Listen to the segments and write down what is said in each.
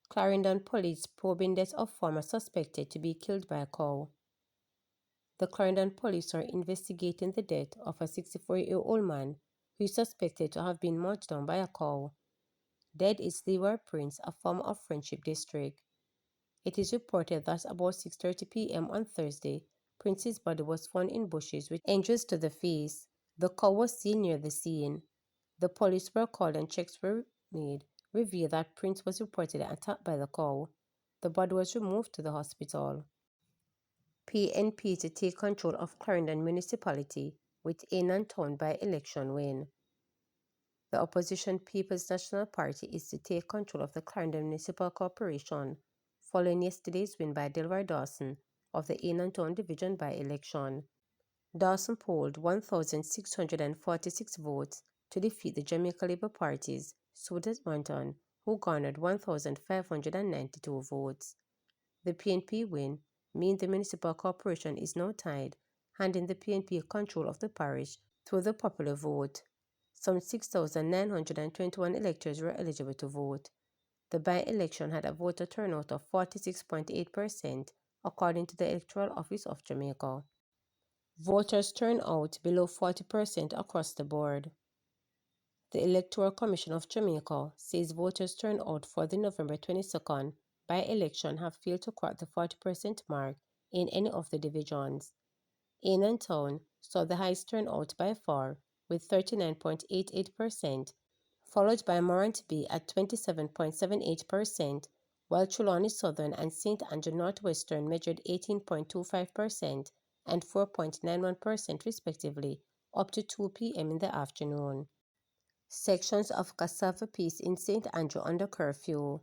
Clarendon police probing death of farmer suspected to be killed by a cow. The Clarendon police are investigating the death of a 64-year-old man who is suspected to have been mugged down by a cow. Dead is Leroy Prince, a farmer of Friendship District. It is reported that about 6:30 p.m. on Thursday, Prince's body was found in bushes with injuries to the face. The cow was seen near the scene. The police were called and checks were made, revealed that Prince was reportedly attacked by the cow. The body was removed to the hospital. PNP to take control of Clarendon Municipality with Annan Town by election win. The opposition People's National Party is to take control of the Clarendon Municipal Corporation following yesterday's win by Delroy Dawson of the Annan Town Division by-election. Dawson polled 1,646 votes to defeat the Jamaica Labour Party's Sudet Wanton, who garnered 1,592 votes. The PNP win means the municipal corporation is now tied, handing the PNP control of the parish through the popular vote. Some 6,921 electors were eligible to vote. The by-election had a voter turnout of 46.8%, according to the Electoral Office of Jamaica. Voters turned out below 40% across the board. The Electoral Commission of Jamaica says voters turned out for the November 22nd by-election have failed to crack the 40% mark in any of the divisions. Annan Town saw the highest turnout by far, with 39.88%, followed by Morantby at 27.78%, while Trelawney Southern and St. Andrew Northwestern measured 18.25% and 4.91% respectively, up to 2 p.m. in the afternoon. Sections of Cassava Peace in St. Andrew under curfew.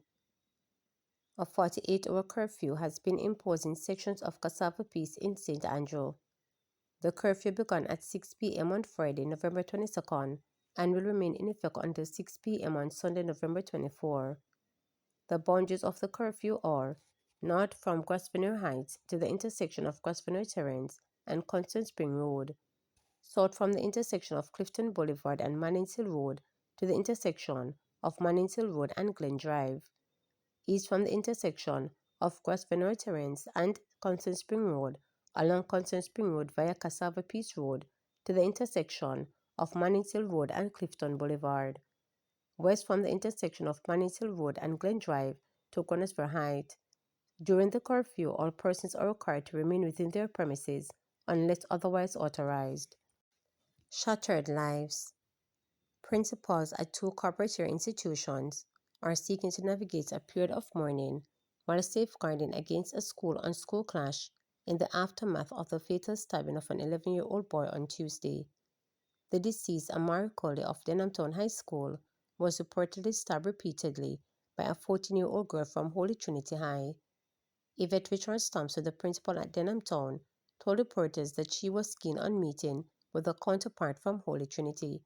A 48-hour curfew has been imposed in sections of Cassava Peace in St. Andrew. The curfew began at 6 p.m. on Friday, November 22nd, and will remain in effect until 6 p.m. on Sunday, November 24. The boundaries of the curfew are north from Grosvenor Heights to the intersection of Grosvenor Terrace and Constant Spring Road, south from the intersection of Clifton Boulevard and Mannings Hill Road to the intersection of Mannings Hill Road and Glen Drive, east from the intersection of Grosvenor Terrace and Constant Spring Road along Constant Spring Road via Cassava Peace Road to the intersection of Mannings Hill Road and Clifton Boulevard, west from the intersection of Mannings Hill Road and Glen Drive to Conisbrough Heights. During the curfew, all persons are required to remain within their premises unless otherwise authorized. Shattered lives. Principals at two corporate institutions are seeking to navigate a period of mourning while safeguarding against a school-on-school clash in the aftermath of the fatal stabbing of an 11-year-old boy on Tuesday. The deceased, Amari Coley of Denhamtown High School, was reportedly stabbed repeatedly by a 14-year-old girl from Holy Trinity High. Yvette Richards Thompson, the principal at Denhamtown, told reporters that she was keen on meeting with a counterpart from Holy Trinity.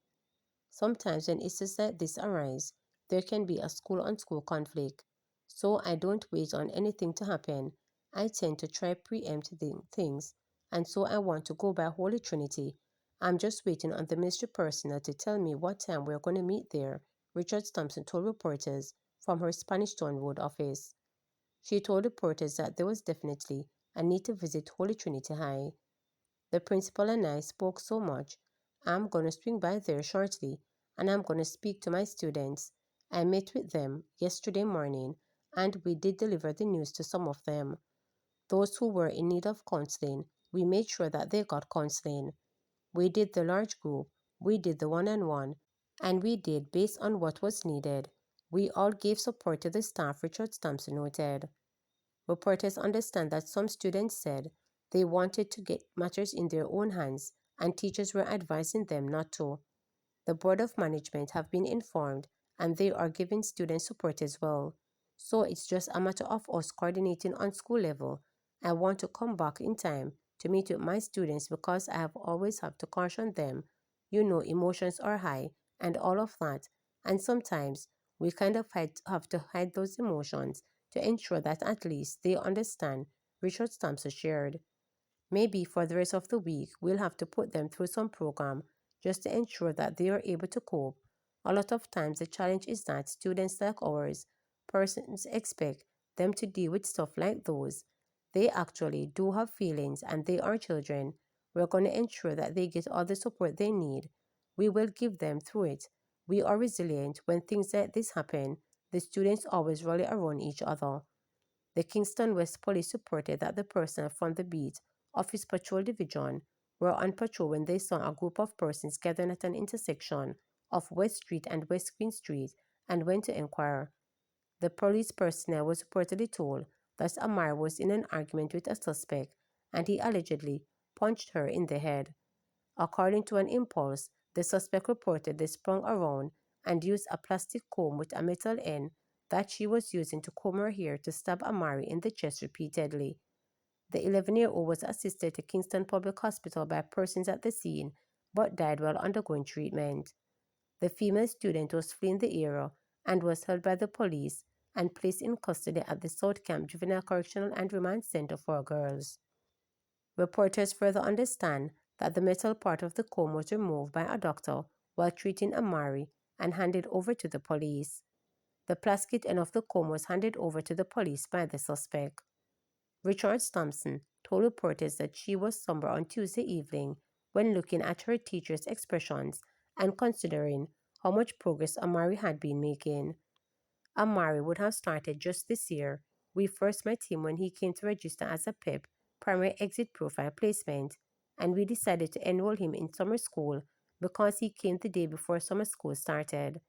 Sometimes when issues like this arise, there can be a school-on-school conflict. So I don't wait on anything to happen. I tend to try preempting things, and so I want to go by Holy Trinity. I'm just waiting on the ministry personnel to tell me what time we're going to meet there, Richards Thompson told reporters from her Spanish Town Road office. She told reporters that there was definitely a need to visit Holy Trinity High. The principal and I spoke so much. I'm going to swing by there shortly, and I'm going to speak to my students. I met with them yesterday morning, and we did deliver the news to some of them. Those who were in need of counseling, we made sure that they got counseling. We did the large group, we did the one-on-one, and we did based on what was needed. We all gave support to the staff, Richard Thompson noted. Reporters understand that some students said they wanted to get matters in their own hands, and teachers were advising them not to. The Board of Management have been informed, and they are giving students support as well. So it's just a matter of us coordinating on school level. I want to come back in time to meet with my students because I have always have to caution them. You know, emotions are high and all of that, and sometimes we kind of have to hide those emotions to ensure that at least they understand, Richard Thompson shared. Maybe for the rest of the week, we'll have to put them through some program just to ensure that they are able to cope. A lot of times, the challenge is that students like ours, persons expect them to deal with stuff like those. They actually do have feelings and they are children. We're going to ensure that they get all the support they need. We will give them through it. We are resilient. When things like this happen, the students always rally around each other. The Kingston West Police reported that the personnel from the beat Office Patrol Division were on patrol when they saw a group of persons gathering at an intersection of West Street and West Queen Street and went to inquire. The police personnel was reportedly told that Amar was in an argument with a suspect and he allegedly punched her in the head. According to an impulse, the suspect reported they sprung around and used a plastic comb with a metal end that she was using to comb her hair to stab Amari in the chest repeatedly. The 11-year-old was assisted to Kingston Public Hospital by persons at the scene but died while undergoing treatment. The female student was fleeing the area and was held by the police and placed in custody at the South Camp Juvenile Correctional and Remand Center for Girls. Reporters further understand that the metal part of the comb was removed by a doctor while treating Amari and handed over to the police. The plastic end of the comb was handed over to the police by the suspect. Richard Thompson told reporters that she was somber on Tuesday evening when looking at her teacher's expressions and considering how much progress Amari had been making. Amari would have started just this year. We first met him when he came to register as a PEP, primary exit profile placement, and we decided to enroll him in summer school because he came the day before summer school started.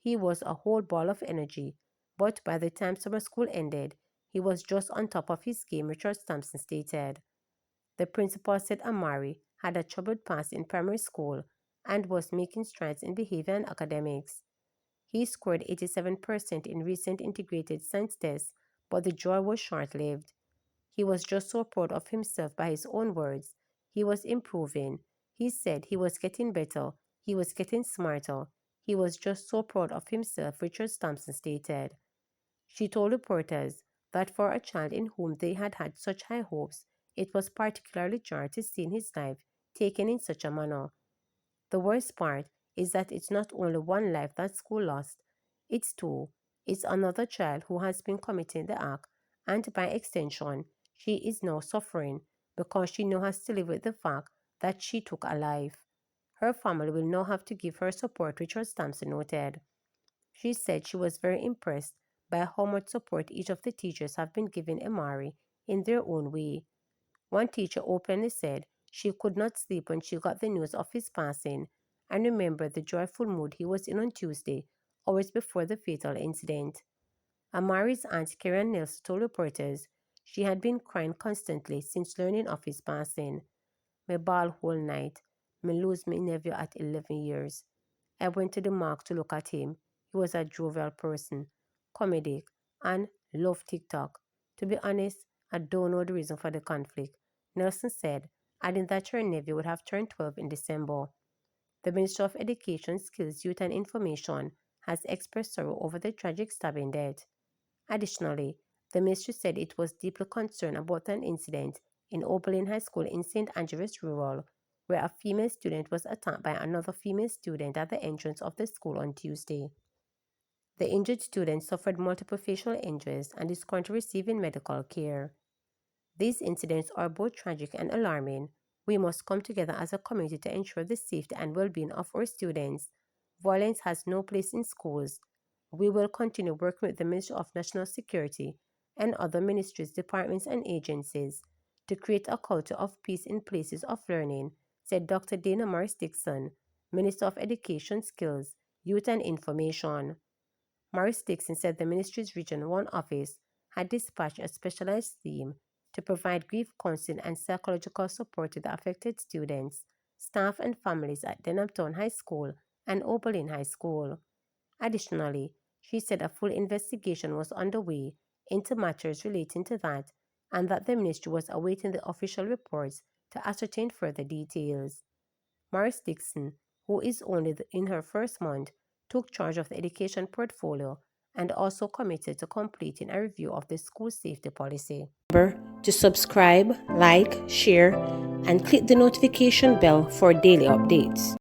He was a whole ball of energy, but by the time summer school ended, he was just on top of his game, Richard Thompson stated. The principal said Amari had a troubled past in primary school and was making strides in behavior and academics. He scored 87% in recent integrated science tests, but the joy was short-lived. He was just so proud of himself by his own words. He was improving. He said he was getting better. He was getting smarter. He was just so proud of himself, Richard Thompson stated. She told reporters that for a child in whom they had had such high hopes, it was particularly jarring to see his life taken in such a manner. The worst part is that it's not only one life that school lost, it's two. It's another child who has been committing the act, and by extension, she is now suffering because she now has to live with the fact that she took a life. Her family will now have to give her support, Richard Thompson noted. She said she was very impressed by how much support each of the teachers have been giving Amari in their own way. One teacher openly said she could not sleep when she got the news of his passing and remembered the joyful mood he was in on Tuesday, hours before the fatal incident. Amari's aunt Karen Nelson told reporters she had been crying constantly since learning of his passing. Me bawl whole night. Me lose me nephew at 11 years. I went to the mark to look at him. He was a jovial person, comedic, and loved TikTok. To be honest, I don't know the reason for the conflict, Nelson said, adding that her nephew would have turned 12 in December. The Ministry of Education, Skills, Youth and Information has expressed sorrow over the tragic stabbing death. Additionally, the ministry said it was deeply concerned about an incident in Oberlin High School in St. Andrews Rural, where a female student was attacked by another female student at the entrance of the school on Tuesday. The injured student suffered multiple facial injuries and is currently receiving medical care. These incidents are both tragic and alarming. We must come together as a community to ensure the safety and well-being of our students. Violence has no place in schools. We will continue working with the Ministry of National Security and other ministries, departments, and agencies to create a culture of peace in places of learning, said Dr. Dana Morris Dixon, Minister of Education, Skills, Youth and Information. Morris Dixon said the ministry's Region 1 office had dispatched a specialized team to provide grief counseling and psychological support to the affected students, staff, and families at Denhamtown High School and Oberlin High School. Additionally, she said a full investigation was underway into matters relating to that and that the ministry was awaiting the official reports to ascertain further details. Morris Dixon, who is only in her first month, took charge of the education portfolio and also committed to completing a review of the school safety policy. Remember to subscribe, like, share, and click the notification bell for daily updates.